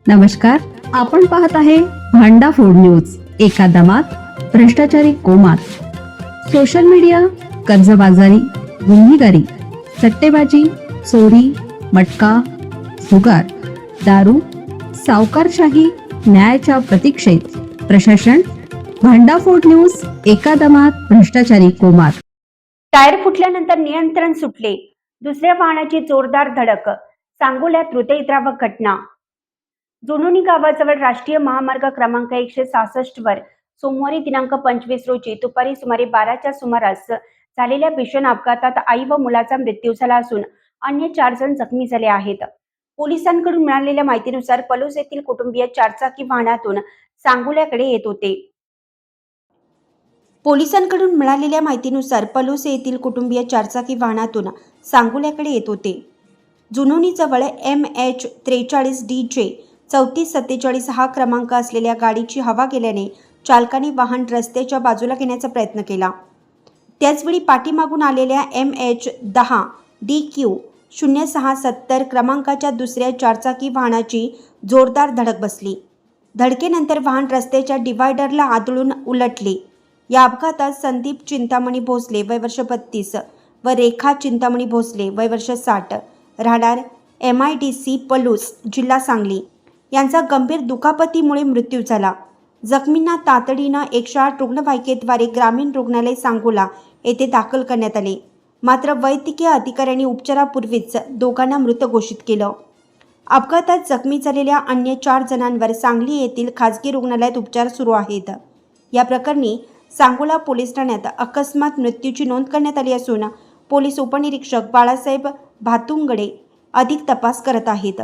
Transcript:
नमस्कार, आपण पाहत आहे भांडा फोड न्यूज. एका दमात भ्रष्टाचारी कोमात. सोशल मीडिया, कर्जबाजारी, गुन्हेगारी, सट्टेबाजी, चोरी, मटका, जुगार, दारू, सावकारशाही, न्यायाच्या प्रतीक्षेत प्रशासन. भांडाफोड न्यूज. एका दमात भ्रष्टाचारी कोमात. टायर फुटल्यानंतर नियंत्रण सुटले, दुसऱ्या वाहनाची जोरदार धडक. सांगोल्यात हृदयद्रावक घटना. जुनोनी गावाजवळ राष्ट्रीय महामार्ग क्रमांक 166 वर सोमवारी दिनांक 25 रोजी दुपारी सुमारे 12च्या सुमारास झालेल्या भीषण अपघातात आई व मुलाचा मृत्यू झाला असून अन्य 4 जण जखमी झाले आहेत. पोलिसांकडून मिळालेल्या माहितीनुसार पलूस येथील कुटुंबीय चारचाकी वाहनातून सांगोल्याकडे येत होते. पोलिसांकडून मिळालेल्या माहितीनुसार पलूस येथील कुटुंबीय चारचाकी वाहनातून सांगोल्याकडे येत होते. जुनोनीजवळ MH43DJ 3447 हा क्रमांक असलेल्या गाडीची हवा गेल्याने चालकाने वाहन रस्त्याच्या बाजूला घेण्याचा प्रयत्न केला. त्याचवेळी पाठीमागून आलेल्या MH10DQ 0670 क्रमांकाच्या दुसऱ्या चारचाकी वाहनाची जोरदार धडक बसली. धडकेनंतर वाहन रस्त्याच्या डिव्हायडरला आदळून उलटले. या अपघातात संदीप चिंतामणी भोसले वय वर्ष 32 व रेखा चिंतामणी भोसले वय वर्ष 60 राहणार MIDC पलूस जिल्हा सांगली यांचा गंभीर दुखापतीमुळे मृत्यू झाला. जखमींना तातडीनं 108 रुग्णवाहिकेद्वारे ग्रामीण रुग्णालय सांगोला येथे दाखल करण्यात आले. मात्र वैद्यकीय अधिकाऱ्यांनी उपचारापूर्वीच दोघांना मृत घोषित केलं. अपघातात जखमी झालेल्या अन्य 4 जणांवर सांगली येथील खासगी रुग्णालयात उपचार सुरू आहेत. या प्रकरणी सांगोला पोलीस ठाण्यात अकस्मात मृत्यूची नोंद करण्यात आली असून पोलीस उपनिरीक्षक बाळासाहेब भातुंगडे अधिक तपास करत आहेत.